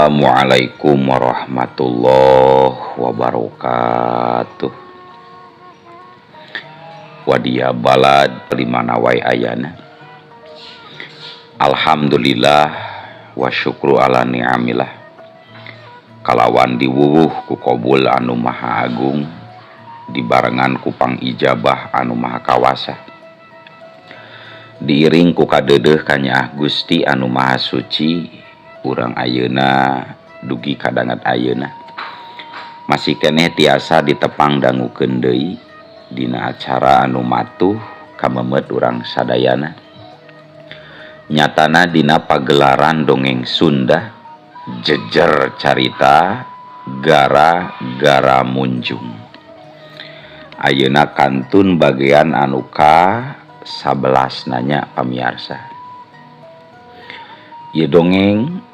Assalamualaikum warahmatullahi wabarakatuh. Wadia balad limana wae ayana. Alhamdulillah wa syukru ala ni'amillah. Kalawan diwuwuh ku qabul anu maha agung, dibarengan ku pangijabah anu maha kawasa. Diiring ku kadeudeuh ka Nyaah Gusti anu maha suci, urang ayeuna dugi kadangat ayeuna masih keneh tiasa ditepang dangukeun deui dina acara anu matuh kamemet urang sadayana. Nyatana dina pagelaran dongeng Sunda jejer carita gara-gara munjung. Ayeuna kantun bagian anu ka-11 nanya pamiarsa. Ieu dongeng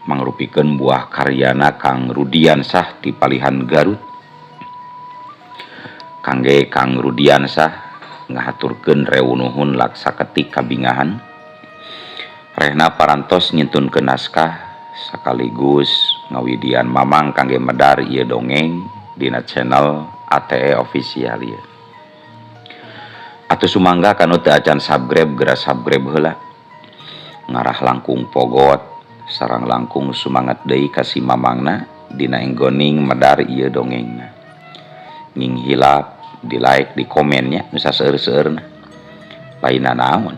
mangrupikeun buah karyana Kang Rudiansah ti Palihan Garut. Kangge Kang Rudiansah ngahaturkeun reunuhun laksaketik kabingahan. Rehna parantos nyintunkeun naskah sakaligus ngawidian mamang kangge medar ieu dongeng dina channel ATE Official ieu. Atuh sumangga kanu teu acan subscribe geura subscribe heula. Ngarah langkung pogot sareng langkung sumanget deui ka si mamangna dina enggoning medar ieu dongengna. Nging hilap di like di komennya nu saseueur-seueurna. Lainna naon?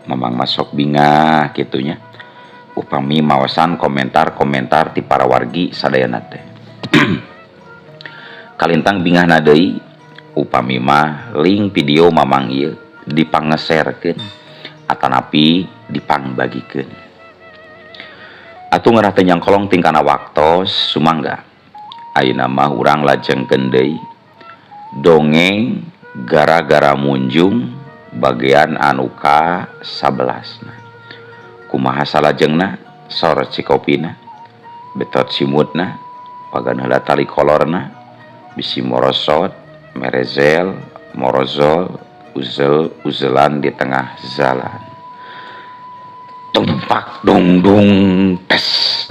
Mamang masok bingah kitunya. Upami maosan komentar-komentar ti para wargi sadayana teh. Kalintang bingahna deui upami mah link video mamang ieu dipangeserkeun atanapi dipangbagikeun. Atuh ngarah teh nyangkolong tingkana waktos sumangga. Ayeuna mah urang lajengkeun deui dongeng gara-gara munjung bagian anu ka-11. Kumaha salajengna sor cikopina, betot simutna, pagan heula tali kolorna, bisi morosot, merezel, morozol, uzel-uzelan di tengah jalan. Tumpak dong dong tes.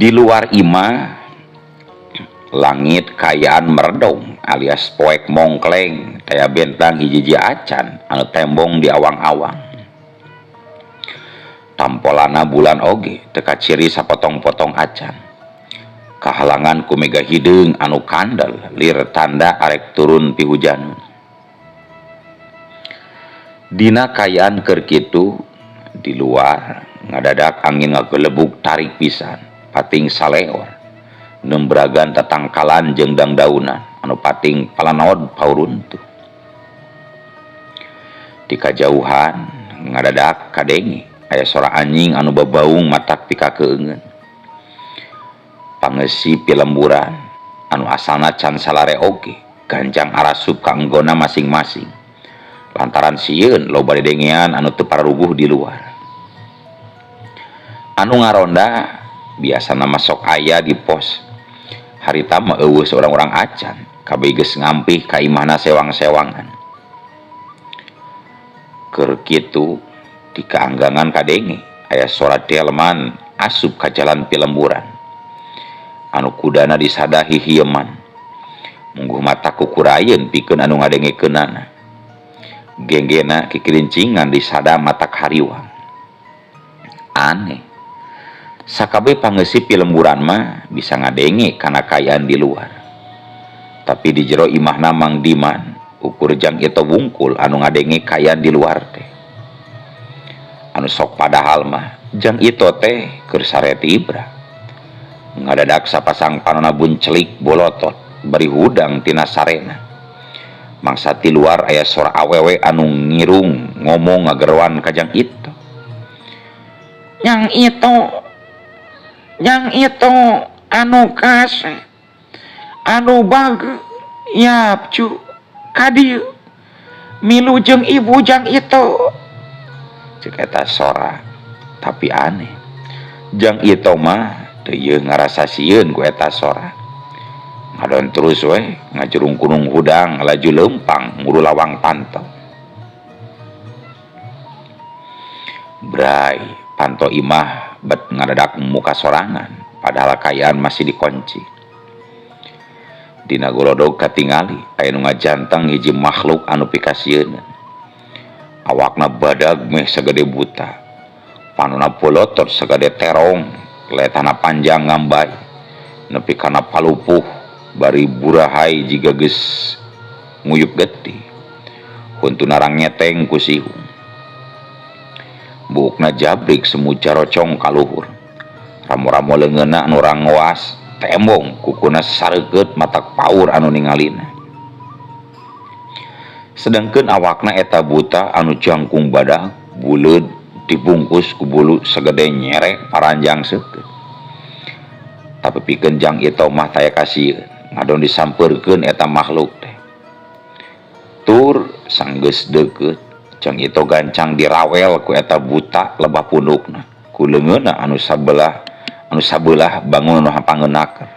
Di luar imah langit kayaan merdong alias poek mongkleng taya bentang hiji-hiji acan anu tembong di awang-awang. Tampolana bulan oge teu kaciri sapotong-potong acan. Kahalangan ku mega hideung anu kandel lir tanda arek turun pi hujan. Dina kayaan keur kitu di luar ngadadak angin ngagelebuk tarik pisan pating saleor. Nembragan tatangkalan jeung dangdaunan anu pating palanaod pauruntuh. Di kajauhan ngadadak kadenge aya sora anjing anu babaung matak pikakeungeun. Pangeusi pilemburan anu asalna can salare oge ganjang arasup ka enggona masing-masing. Lantaran sieun loba dedengean anu teu pararuguh di luar. Anu ngaronda biasana masok aya di pos. Harita mah eueuh orang-orang acan kabeh geus ngampih ka imahna sewang-sewangan. Keur kitu di kaanggangan kadenge aya sora delman asup ka jalan pilemburan. Anu kudana disada hihieman. Mungguh mata kukurayeun pikeun anu ngadengekeunana. Genggena kikirincingan disada mata hariwang. Aneh. Sakabeh pangeusi pilemburan mah bisa ngadenge kana kayaan di luar. Tapi di jero imahna Mang Diman ukur jang itu wungkul anu ngadenge kayaan di luar teh. Anu sok padahal mah jang itu teh keur sareti ibra. Ngadadak sapasang panonna buncelik bolotot bari hudang tina sarena. Mangsa ti luar aya sora awewe anu ngirung ngomong ngageroan ka jang itu. Yang itu anu kas anu bag yapcu kadieu milu jeung ibu jang itu cek eta sora. Tapi aneh jang itu mah teu ngarasa sieun ku eta sora. Ngadon terus we ngajurung gunung hudang laju lempang nguru lawang pantau. Bray panto imah bet ngadadak muka sorangan padahal kayaan masih dikunci. Dina golodog katingali aya nu ngajanteng hiji makhluk anu pikasieun. Awakna badag meh sagede buta, panonna polotot sagede terong, letana panjang ngambai nepi kana palupuh bari burahay jiga geus nguyup getih. Huntuna rang nyeteng ku sihung. Buukna jabrik semu carocong kaluhur. Ramo-ramo leungeunna anu rangoas tembong kukuna sareget matak paur anu ningalina. Sedangkeun awakna eta buta anu jangkung badag buleud dibungkus ku bulu sagede nyerek paranjang seukeut. Tapi pikeun jang itu mah taya kasieun ngadon disampeurkeun eta makhluk teh. Tur sanggeus deukeut jang itu gancang dirawel ku eta buta lebah pundukna ku leungeunna anu sabelah bangun anu hapangeunnaker.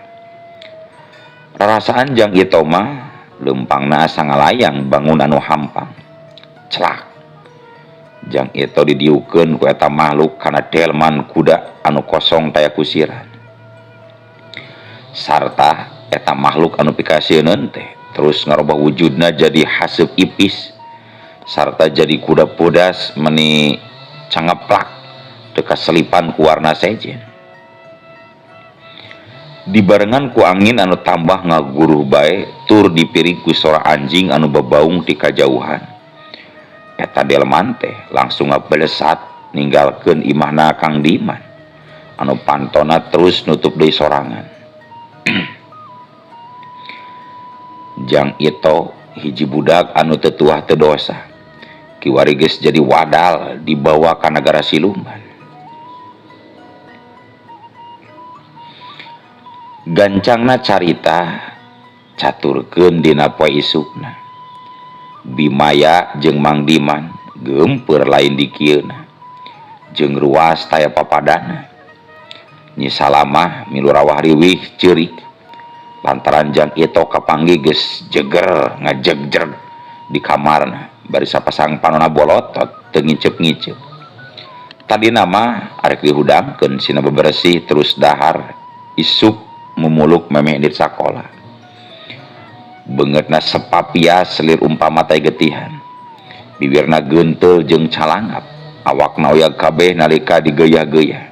Rarasaan jang itu mah lempangna asa ngalayang bangun anu hampang. Celak jang itu didiukeun ku eta makhluk kana delman kuda anu kosong taya kusiran. Sarta eta makhluk anu pikasieun teh terus ngarubah wujudna jadi haseup ipis sarta jadi kuda podas meni cangeplak teu kaselipan ku warna sejen. Dibarengan ku angin anu tambah ngaguruh bae tur dipirig ku sora anjing anu bebaung ti kajauhan. Eta delman teh langsung ngabelesat ninggalkeun imahna Kang Diman anu pantona terus nutup deui sorangan. Jang itu hiji budak anu teu tuah teu dosa kiwari geus jadi wadal dibawa ka nagara siluman. Gancangna carita caturkeun dina poe isukna. Bimaya jeung Mang Diman geumpeur lain di kieuna jeung ruas taya papadana. Nyi Salamah milu rawah riwih ceurik lantaran jang itu kapanggih geus jeger ngajegjer di kamarna bari sapasang panonna bolotot teu ngiceup-ngiceup. Tadina mah arek dihudangkeun sina bebersih terus dahar isuk memuluk memeh di sakola. Beungeutna sepapias selir umpama teh getihan. Bibirna geunteul jeung calangap, awakna oyag kabeh nalika digeuyah-geuyah.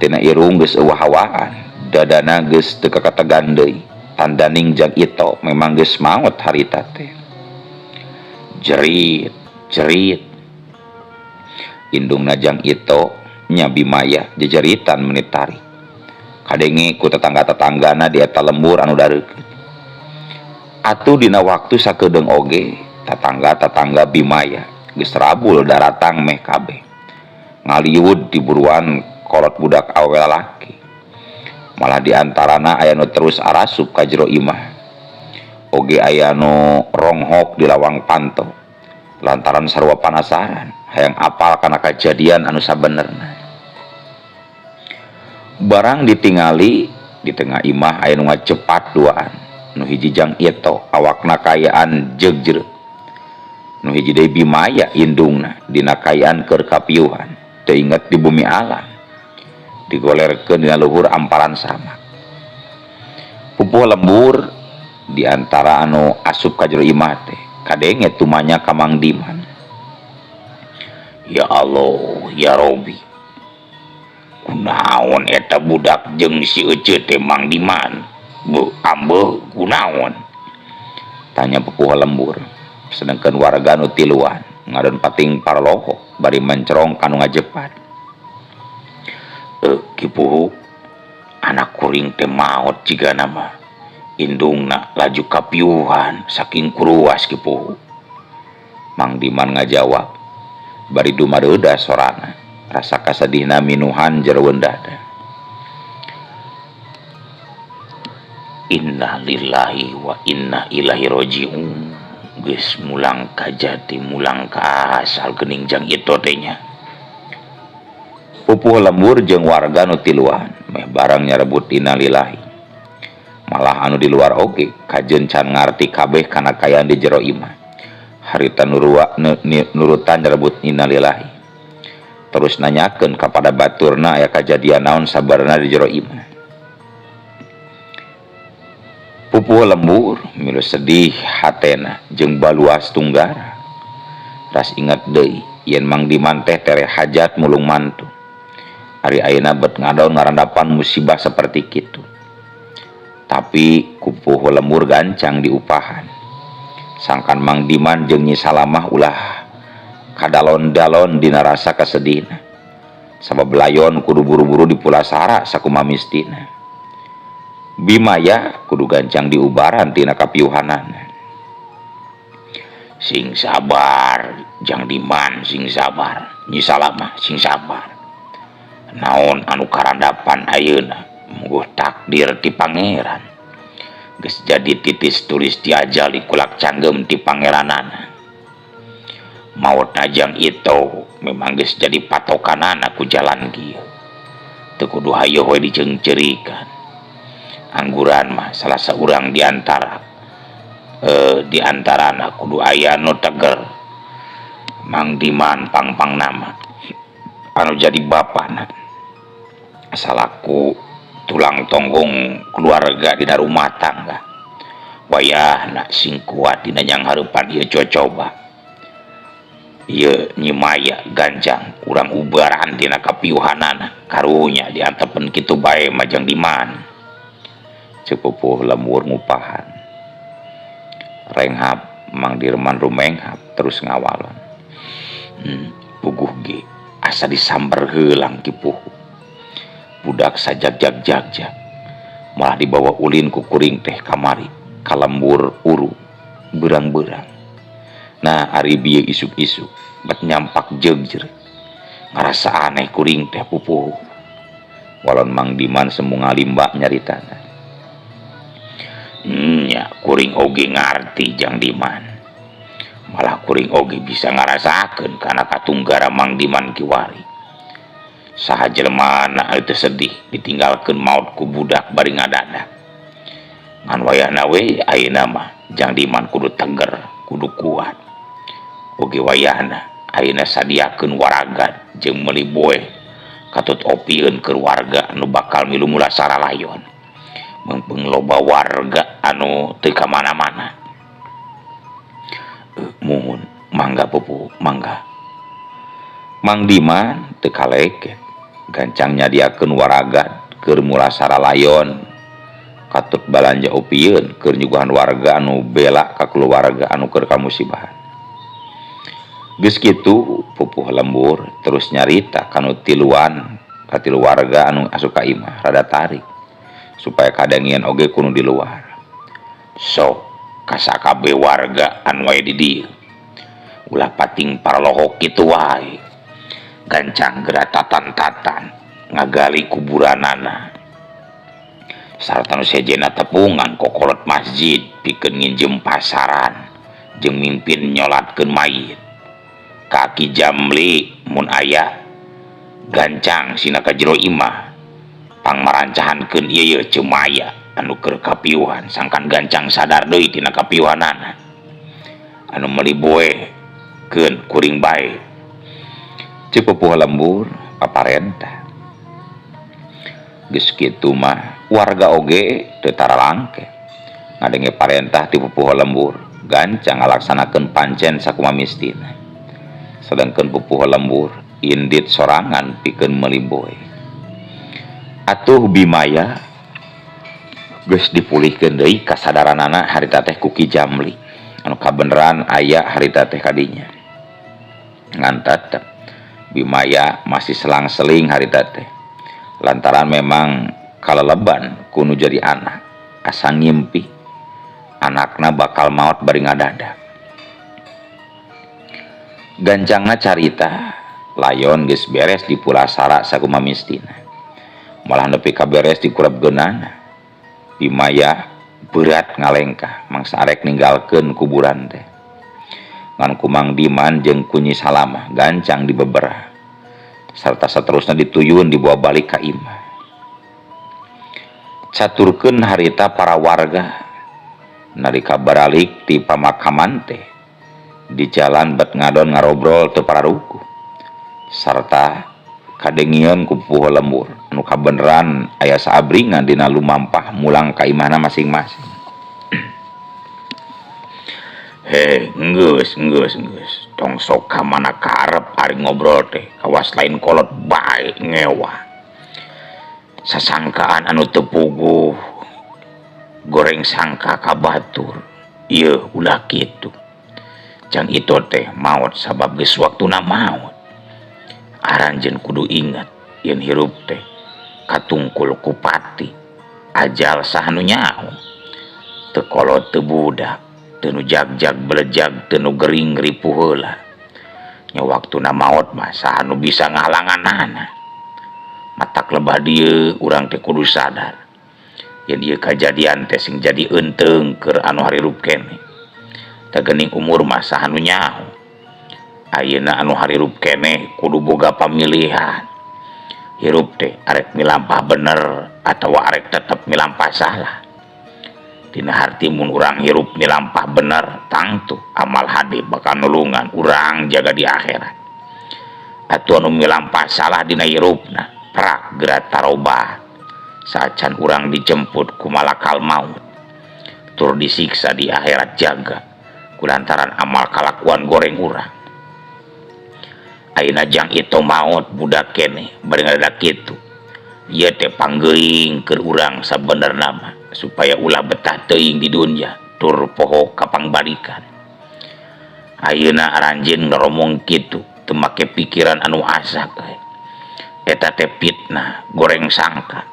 Tina irung geus euwah-awahan, dadana geus teu kakategan deui. Tandaning jang itu memang geus maot harita teh. Jerit, jerit. Indungna jang itu nya Bimaya jejeritan menit tarik. Kadenge ku tetangga-tetanggana di eta lembur anu dareukeut. Atuh dina waktu sakedeung oge tetangga-tetangga Bimaya geus rabul daratang meh kabeh. Ngaliwud di buruan kolot budak awewe lalaki. Malah diantarana aya nu terus arasup ka jero imah. Oge aya nu ronghok di lawang panto lantaran sarua panasaran hayang apal kana kajadian anu sabenerna. Barang ditingali di tengah imah aya nu ngacepat duaan. Nu hiji jang itu awakna kayaan jegjeur. Nu hiji deui Bimaya indungna dina kayaan keur kapiuhan teu inget di bumi alam. Digolerkeun dina luhur amparan sama. Pupuh lembur di antara anu asup ka jero imah teh kadenge tumanya ka Mang Diman. Ya Allah, ya Robi. Kunaon eta budak jeung si Ece teh Mang Diman? Bu ambe kunaon? Tanya pupuh lembur. Sedangkan warga nu tiluan ngadon pating parloho bari mencerong kanu ngajepat. Kipuhu anak kuring teh maot jigana mah. Indungna laju kapiuhan saking kuruas kipuhu. Mang Diman ngajawab bari dumadeuda sorana rasa kasedihna minuhan jeroeun dada. Inna lillahi wa inna ilaihi raji'un. geus mulang ka jati mulang ka asal geningjang itu tehnya. Pupuh lembur jeung warga nu tiluan meh barang nyarebut innalillahi. Malah anu di luar oge kajen can ngarti kabeh kana kayaan di jero imah. Harita nurutan nyarebut innalillahi. Terus nanyakeun kepada baturna aya kajadian naon sabarna di jero imah. Pupuh lembur milu sedih hatena jeung baluas tunggara. Ras inget deui yen Mang Diman teh tere hajat mulung mantu. Ari ayeuna bet ngadaon ngarandapan musibah seperti kitu. Tapi kupuh lembur gancang diupahan. Sangkan Mang Diman jeung Nyi Salamah ulah kadalon-dalon dina rasa kasedihna. Sabab layon kudu buru-buru dipulasara sakumaha mistina. Bimaya kudu gancang diubaran tina kapiuhanan. Sing sabar Jang Diman, sing sabar Nyi Salamah, sing sabar. Naon anu karandapan ayeuna mungguh takdir ti pangeran. Geus jadi titis tulis ti ajal kulak canggem ti pangeranana. Maut najang itu memang geus jadi patokanana ku jalan kieu. Teu kudu hayo we diceungceurikan. Angguran mah salah seorang diantara kudu aya nu teger. Mang Diman pangpang nama anu jadi bapana salaku tulang tonggong keluarga dina rumah tangga. Wayahna sing kuat dina nyang hareupan ieu coba ieu nyimaya gancang urang ubaran dina kapiuhanana karunya diantepen kitu bae Majang Diman. Cepupuh lembur ngupahan. Renghap Mang Dirman rumenghap terus ngawalon. Puguh ge asa disamber heulang kipuh. Budak sajag-jag malah dibawa ulin ku kuring teh kamari ka lembur uru berang-berang. Nah ari bieu isuk-isuk bet nyampak jeugjer. Ngarasa aneh kuring teh pupuh. Walon Mang Diman semu ngalimba nyaritana. Nya kuring oge ngarti Jang Diman. Malah kuring oge bisa ngarasakeun kana katunggara Mang Diman kiwari. Saha jelema teu sedih ditinggalkeun maut ku budak bari ngadadak. Ngan wayahna we ayeuna mah Jang Diman kudu teger, kudu kuat. Oge wayahna ayeuna sadiakeun waraga jeung meuli boe katut opieun keur warga anu bakal milu mulasara layon. Mengpeng loba warga anu teu ka mana-mana. Muhun, mangga pupuh, mangga. Mang Diman teu kaleket, gancang nyadiakeun waraga keur mulasara layon. Katut balanja opieun keur nyuguhan warga anu bela ka keluarga anu keur kamusibahan. Geus kitu pupuh lembur terus nyarita kanu tiluan ka tilu warga anu asup ka imah rada tarik. Supaya kadangian oge kuno di luar. Sok kasakabe warga anu aya di dieu. Ulah pating parlohok kitu wae. Gancang geratatan-tatan ngagali kuburanana. Sarta nu sejena tepungan kokolot masjid pikeun nginjem pasaran jeung mimpin nyolatkeun mayit. Kaki Jamli mun aya gancang sina ka jero imah. Pangmarancahankeun ieu cemaya anu keur kapiuhan sangkan gancang sadar deui tina kapiuhanana. Anu meuli boe keun kuring bae. Cepupuh lembur paparentah. Geus kitu mah warga oge teu tara langke. Ngadenge parentah ti pupuh lembur gancang ngalaksanakeun pancen sakumaha mistina. Sedengkeun pupuh lembur indit sorangan pikeun meuli boe. Atuh Bimaya geus dipulihkeun deui kasadaranana harita teh ku Ki Jamli anu kabeneran aya harita teh kadinya. Ngan tetep Bimaya masih selang-seling harita teh lantaran memang kaleleban kudu jadi anak asa ngimpi anakna bakal maot bari ngadadak. Gancangna carita layon geus beres di pulasara sakumaha mistina. Malah nepi ka beres di kurabgeunana. Bimaya berat ngalengkah mangsa arek ninggalkeun kuburan teh. ngan Kumang Diman jeung Kunyi Salamah gancang di beberah serta seterusnya dituyun dibawa balik ka imah. Caturkeun harita para warga nalika baralik ti pamakaman teh di jalan bet ngadon ngarobrol teu pararuku sarta kadengieun ku pueuh lembur anu kabeneran aya saabringan dina lumampah mulang ka imahna masing-masing. Geus tong sok ka mana karep ari ngobrol teh kawas lain kolot bae ngewa sasangkaan anu teu puguh goreng sangka ka batur ieu ulah kitu jang itu teh maot sabab geus waktuna maot aranjeun kudu ingat yen hirup teh katungkul ku pati ajal sahanu nyaho teu kolot teu budak teu nu jag-jag belejag teu nu gering ripuh heula nya waktuna maot mah sahanu bisa ngahalanganana matak lebah dieu urang teh kudu sadar yen ieu kajadian teh sing jadi enteung keur anu harirup keneh teu geuning umur mah sahanu nyaho ayeuna anu harirup keneh kudu boga pamilihan hirup teh arek milampah bener atawa arek tetep milampah salah dina harti mun urang hirup milampah bener tangtu amal hade bakal nulungan urang jaga di akhirat atuh anu milampah salah dina hirupna prak geura tarobah sacan urang dijemput ku malakal maut tur disiksa di akhirat jaga kulantaran amal kalakuan goreng urang. Ayeuna jang itu maut budak keneh bari ngadadak kitu ieu teh panggeuing keur urang sabenerna mah supaya ulah betah teuing di dunya tur poho ka pangbalikan. Ayeuna aranjeun ngaromong kitu teu make pikiran anu asak eta teh fitnah goreng sangka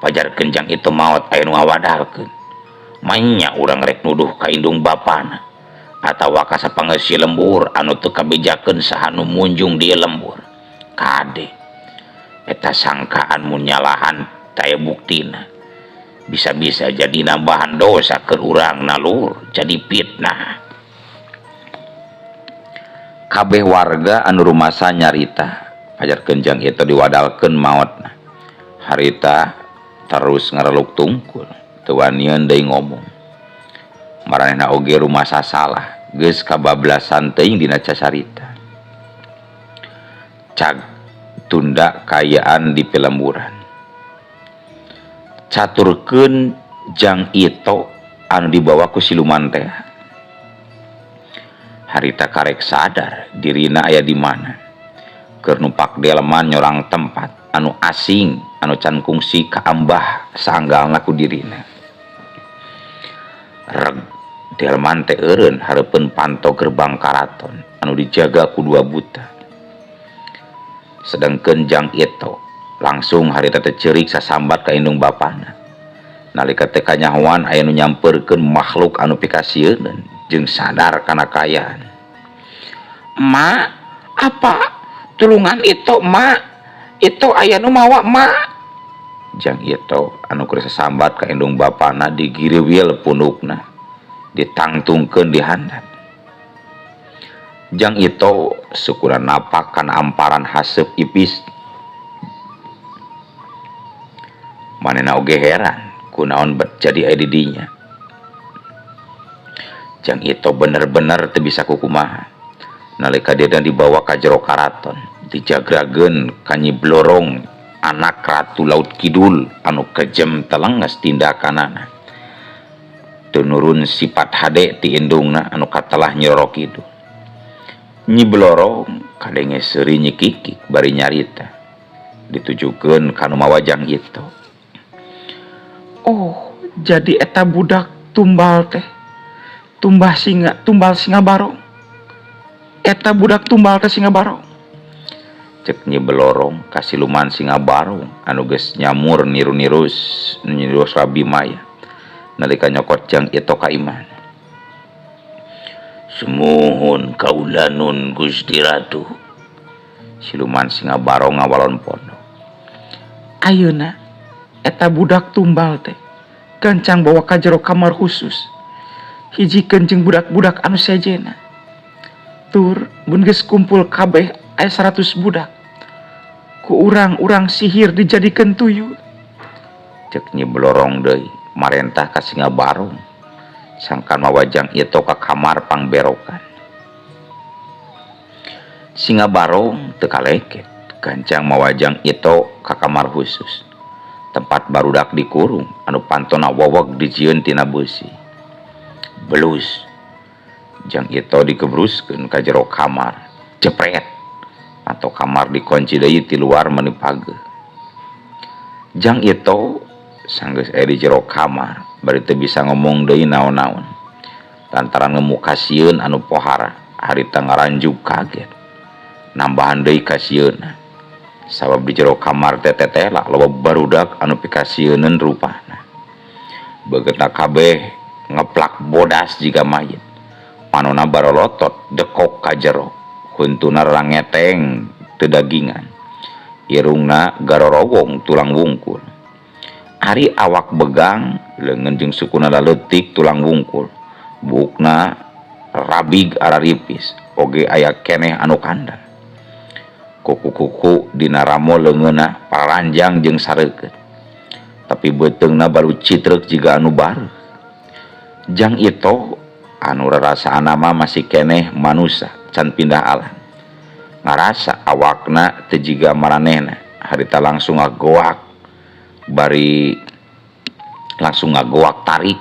pajarkeun jang itu maut aya nu ngawadalkeun manya urang rek nuduh ka indung bapana atawa ka sapangeussi lembur anu teu kabejakeun sahanu munjung di lembur kade eta sangkaan mun nyalahan taya buktina bisa-bisa jadi nambahan dosa keur urang nalur jadi fitnah. Kabeh warga anu rumasa nyarita pajarkeun jang itu diwadalkeun maotna harita terus ngareluk tungkul teu wanian deui ngomong maranehna oge rumasa salah geus kabablasan teuing dina cacarita cag tunda kayaan di pelemburan caturkeun jang ito anu dibawa ku siluman teh harita karek sadar dirina aya di mana keur numpak delman nyorang tempat anu asing anu can kungsi ka ambah sanggalna ku dirina reg delman teh eureun hareupeun panto gerbang karaton anu dijaga ku dua buta sedengkeun jang itu langsung harita teh ceurik sasambat ka indung bapana nalika teh kanyahoan aya nu nyampeurkeun makhluk anu pikasieun jeung sadar kana kayaan. Ma apa tulungan itu ma itu aya nu mawa ma jang itu anu keur sasambat ka indung bapana digiriwil pundukna ditangtungkeun di handap jang itu syukuran napak kana amparan haseup ipis manehna oge heran kunaon bet jadi aya di dinya jang itu bener-bener teu bisa kukumaha nalika dia dibawa ka jero karaton dijagrageun ka Nyi Blorong anak ratu laut kidul anu kejem telenges tindakanana teu nurun sifat hade ti indungna anu katelah Nyiroro Kidul. Nyi Blorong kadenge seuri nyikikik bari nyarita ditujukeun ka nu mawajang itu. Oh, jadi eta budak tumbal teh tumbal singa barong. Eta budak tumbal teh singa barong. Cek Nyi Blorong ka siluman singa barong anu geus nyamur nirus Rabi Maya nalika nyokot jang itu ka iman. Sumuhun kaulanun Gusti Ratu. Siluman singa barong ngawalon pondok. Ayeuna eta budak tumbal teh gancang bawa ka jero kamar khusus hiji jeung budak-budak anu sejena batur mun geus kumpul kabeh aya 100 budak ku urang-urang sihir dijadikeun tuyul. Cek Nyi Blorong deui marentah ka Singa Barong sangkan mawajang itu ka kamar pangberokan. Singa Barong teu kaleket gancang mawajang itu ka kamar khusus tempat barudak dikurung anu pantona weweg dijieun tina beusi. Belus jang itu dikebruskeun ka jero kamar jepret atau kamar dikunci deui ti luar meuni pageut. Jang itu sanggeus aya di jero kamar bari teu bisa ngomong deui naon-naon lantaran ngemukasieun anu pohara harita ngaranjug kaget nambahan deui kasieunna sabab di jero kamar teh tetela loba barudak anu pikasieunneun rupana. Begeutna kabeh ngeplak bodas jiga mayit manona barolotot dekok ka jero huntuna rangeteng teu dagingan irungna garorowong tulang wungkul. Ari awak begang leungeun jeung sukuna leutik tulang wungkul buukna rabig araripis oge aya keneh anu kandel. Kuku-kuku dina ramo leungeunna paranjang jeung sareukeut tapi beuteungna baru citreuk jiga anu bareuh. Jang itu anu rarasaanna mah masih keneh manusia can pindah alam ngarasa awakna teu jiga maranehna harita langsung ngagoak tarik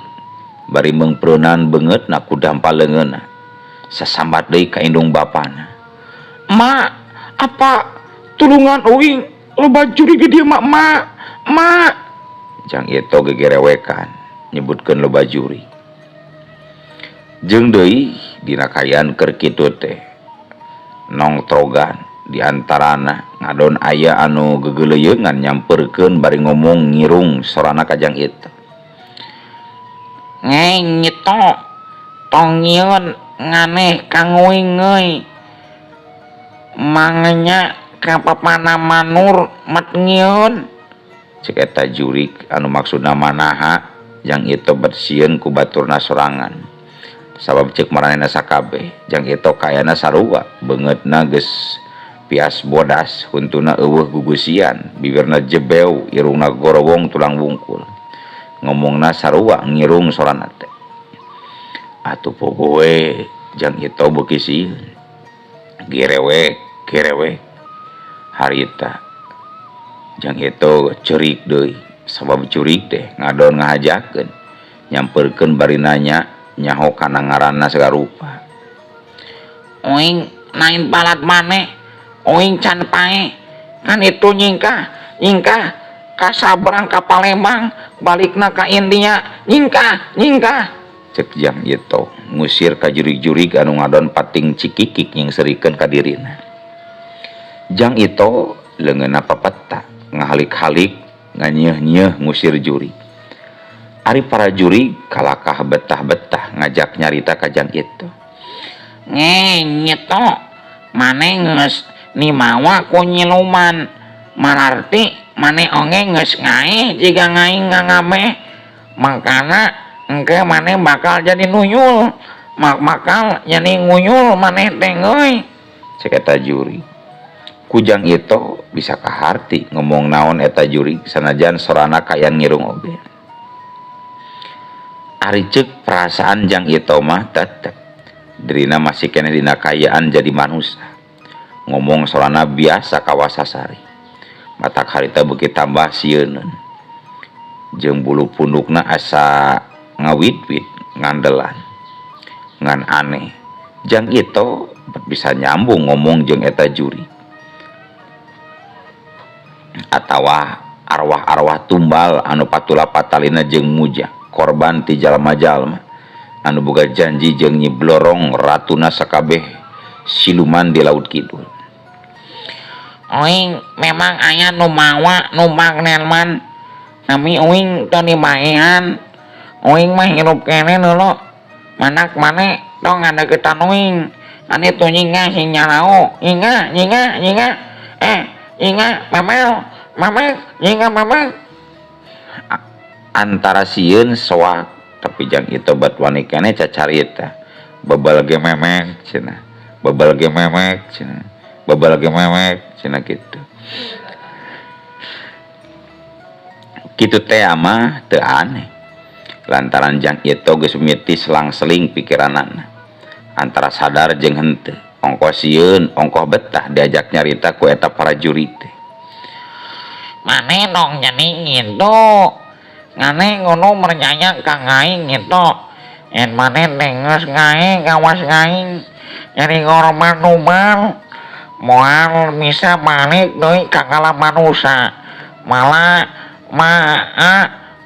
bari meungpreunan beungeutna ku dampal leungeunna sasambat deui ka indung bapana. "Ma, apa tulungan uing loba juri ge dieu mak. Jang itu gegerewekan nyebutkeun loba juri. Jeung deui dina kayan keur kitu teh nongtrogan diantarana ngadon aya anu gegeleuyeungan nyamperkeun bari ngomong ngirung sorana ka jang itu. "Nyito tong nyieun nganeh Kang Uing euy. Mangnya ka papana manur mat nyieun." Cek eta jurik anu maksudna manaha jang itu bersieun ku baturna sorangan. Sabab cek maranehna sakabeh jang itu kayana sarua beungeutna geus pias bodas huntuna eueuh gugusian bibirna jebeu irungna gorowong tulang wungkul ngomongna sarua ngirung sorana teh. Atuh pogoe jang itu beuki sieun gerewek harita jang itu cerik deui sabab curik teh ngadon ngahajakeun nyamperkeun bari nanya nyaho kana ngaranna sagarupa. "Uing nain balat maneh uing can pae kan itu nyingkah kasabrang ka Palembang balikna ka India nyingkah." Cek jang itu ngusir ka jurig-jurig anu ngadon pating cikikik yang serikeun ka dirina. Jang itu leungeunna papeta ngahalik-halik nganyeuh-nyeuh ngusir juri. Ari para juri kalakah betah-betah ngajak nyarita ka jang itu. "Nyeto maneh geus nimawa ku nyiluman mararti maneh onge geus ngaeh jiga ngaing ngangabeh mangkana engke maneh bakal jadi nuyul bakal jadi nguyul maneh teh euy." Cek eta juri. Kujang itu bisa kaharti ngomong naon eta juri sanajan sorana kayan ngirung oge. Ari ceuk perasaan jang itu mah tetep dirina masih keneh dina kayaan jadi manusia ngomong sorana biasa kawasasari matak harita beuki tambah sieun jeung bulu pundukna asa ngawit-wit ngandelan ngan aneh. Jang itu bisa nyambung ngomong jeung eta juri atawa arwah-arwah tumbal anu patula patalina jeung muja korban ti jalma-jalma anu boga janji jeung Nyi Blorong ratuna sakabeh siluman di laut kidul. "Uing memang aya nu mawa nu magnelman nami uing teu dibaean uing mah hirup keneh leulo manak maneh tong ngadeukeutan uing anu tu nyingga sing nyarao nyingga mamel nyingga mamel." Antara sieun soak tapi jang itu bat wani keneh cacarita bebal ge memeh cenah babal ge memek cenah, babal ge memek cenah kitu. Kitu teh mah teu aneh lantaran jang ieu geus mimiti selang-seling pikiranana antara sadar jeung henteu, ongkoh sieun ongkoh betah diajak nyarita ku eta prajurit teh. Mane dong jadi gitu ngane ngono mernyanya kang aing gitu en mane denges ngaing kawas ngaing jadi korban numal moal bisa balik deui ka alam manusia malah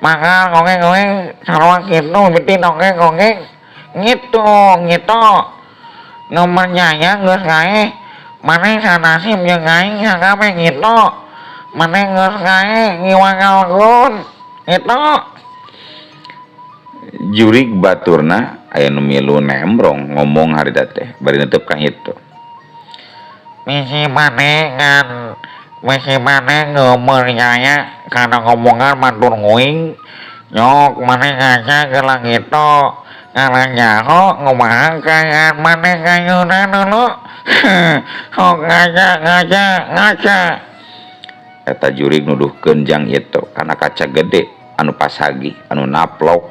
maka gongeng sarua gitu bitin gongeng gitu nomor nyaya geus gae mane sanasib jeung aing sakabe gitu mane geus gae ngiwangalkeun gitu. Jurig baturna aya nu milu nembrong ngomong harita teh bari neuteub ka itu. Misi mana ngeumeur nyaya kana ngomongan matur nguing nyok mana ngaca ke langit nyaho ngumaha kayaan mana kayuna dulu hok ngaca Eta jurig nuduhkeun jang itu kana kaca gede anu pasagi anu naplok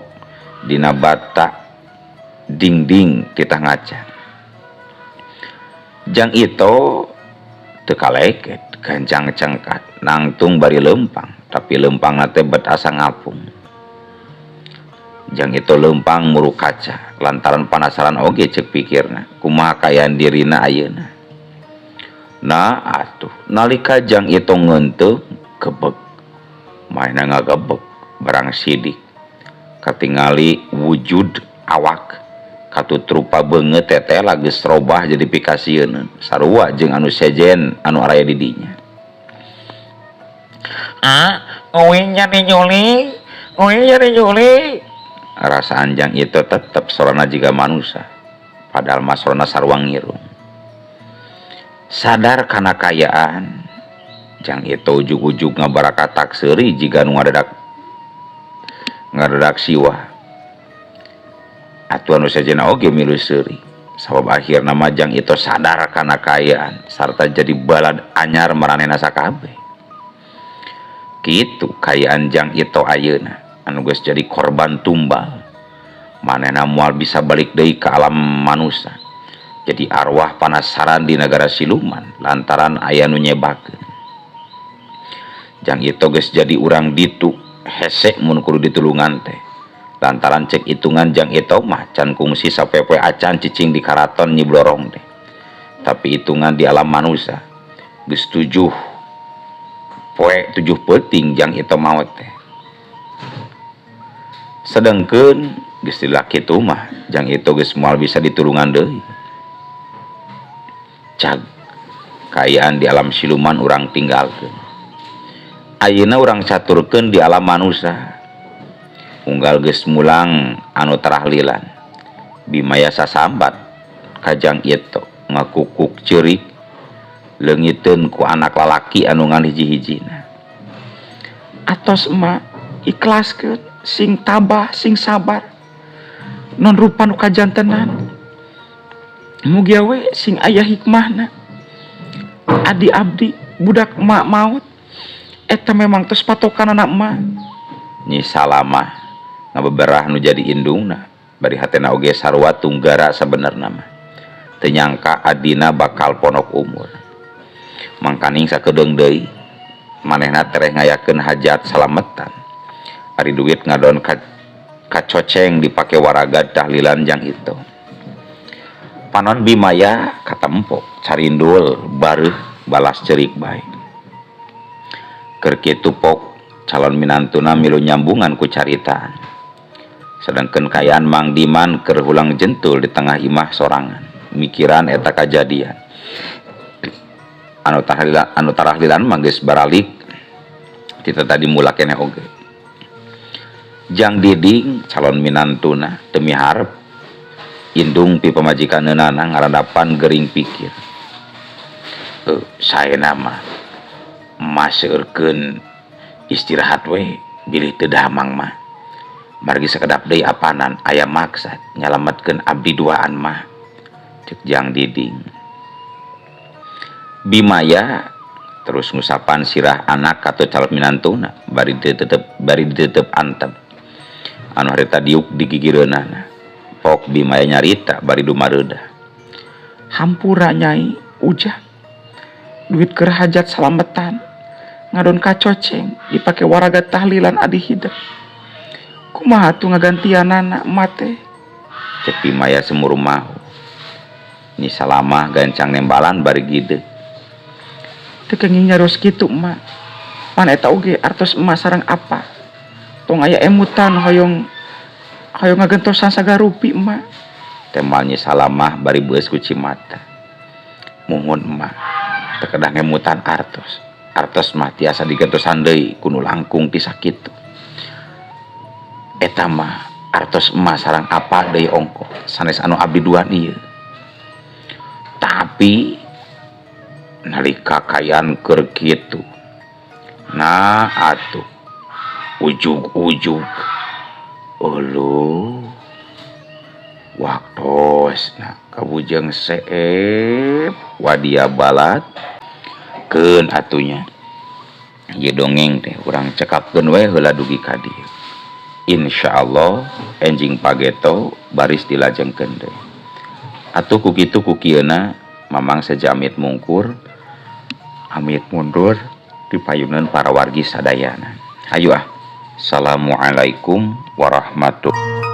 dina bata dingding kita ngaca. Jang itu teu kaleket gancang cengkat nangtung bari lempang tapi lempang teh bet asa ngapung. Jang itu lempang muru kaca lantaran panasaran oge cek pikirna kumaha kayaan dirina ayeuna. Nah atuh nalika jang itu ngeunteung gebeg maena ngagebeg barang sidik katingali wujud awak katut rupa beungeut teteh geus robah jadi pikasieun sarua jeung anu sejen anu araya di dinya. Nguing jadi Juli Rasa anjang itu tetep sorana jiga manusia padahal mah sorana sarua ngirung. Sadar kana kayaan jang itu ujug-ujug ngabarakatak seuri jiga nu ngadadak siwa atuh anu sajena oge milu seuri sabab akhirna mah jang itu sadar kana kayaan sarta jadi balad anyar maranehna sakabeh. Kitu kayaan jang itu ayeuna anu geus jadi korban tumbal manehna moal bisa balik deui ka alam manusia jadi arwah panasaran di negara siluman lantaran aya nu nyebakeun. Jang itu geus jadi urang ditu hese mun kudu ditulungan teh lantaran cek hitungan jang itu mah can kungsi sapepoe acan cicing di karaton nyi blorong teh tapi hitungan di alam manusia geus 7 peuting jang itu maot teh sedengkeun geus di laki tu mah jang itu geus moal bisa ditulungan deui. Cag kayaan di alam siluman urang tinggalkeun ayeuna urang caturkeun di alam manusia unggal geus mulang anu tarahlilan bimaya sasambat kajang itu ngakukuk ceurik leungiteun ku anak lalaki anu ngan hiji-hijina atos emak ikhlaskeun sing tabah sing sabar non rupa nu kajantenan mugi we sing aya hikmahna adi abdi budak emak maut eta memang tos patokan anak emak nyi salamah ngabeberah nu jadi indungna bari hatena oge sarua tunggara sabenerna mah teu nyangka adina bakal ponok umur mangkaning sakedeung deui manehna tereh ngayakeun hajat salametan ari duit ngadon kacoceng dipake waragad tahlilan jang itu. Panon bimaya katempo carindul bareuh balas cerik bae keur kitu pok calon minantuna milu nyambungan ku caritaan sedangkeun kayaan Mang Diman keur hulang jentul di tengah imah sorangan mikiran eta kajadian anu tarahlilan mah geus baralik kita tadi mula keneh oge. Jang Diding calon minantuna teu miharep indung pi pamajikanna ngaradapan gering pikir. Saena mah maseukeun istirahat we bilih teu damang mah. Margi sakedap deui apanan aya maksad nyalametkeun abdi duaan mah. Cek Jang Diding. Bimaya terus ngusapan sirah anak atau calon minantuna bari tetep antep anu harita diuk di gigireunana. Pok Bimaya nyarita bari dumareuda. Hampura Nyai ujang duit keur hajat salametan ngadon kacoceng dipake waraga tahlilan adi hideung. Kumaha tuh ngagantianana mate? Cek Bimaya semurumahu. Ni salamah gancang nembalan bari gide. Teu kenging nyaros kitu emak. Pan eta oge artos emak sareng apa? Tong aya emutan hoyong ngagentosan sagarupi emak. Temalnya salamah bari beus ku Cimata. Muhun emak. Teu kedah ngemutan artos. Artos mah tiasa digentosan deui kuno langkung ti sakitu. Eta mah artos emak sareng apa deui ongko sanes anu abdi duan ieu. Tapi nalika kayan keur kitu nah atuh ujug-ujug uluh waktosna kabujeng seep wadia balat keun atunya ieu dongeng teh urang cekakeun we heula dugi ka dieu. Insyaallah enjing pageto baris dilajengkeun deui. Atuh ku kitu ku kieuna mamang sejamit mungkur amit mundur dipayunan para wargi sadayana. Hayu ah. Assalamualaikum warahmatullahi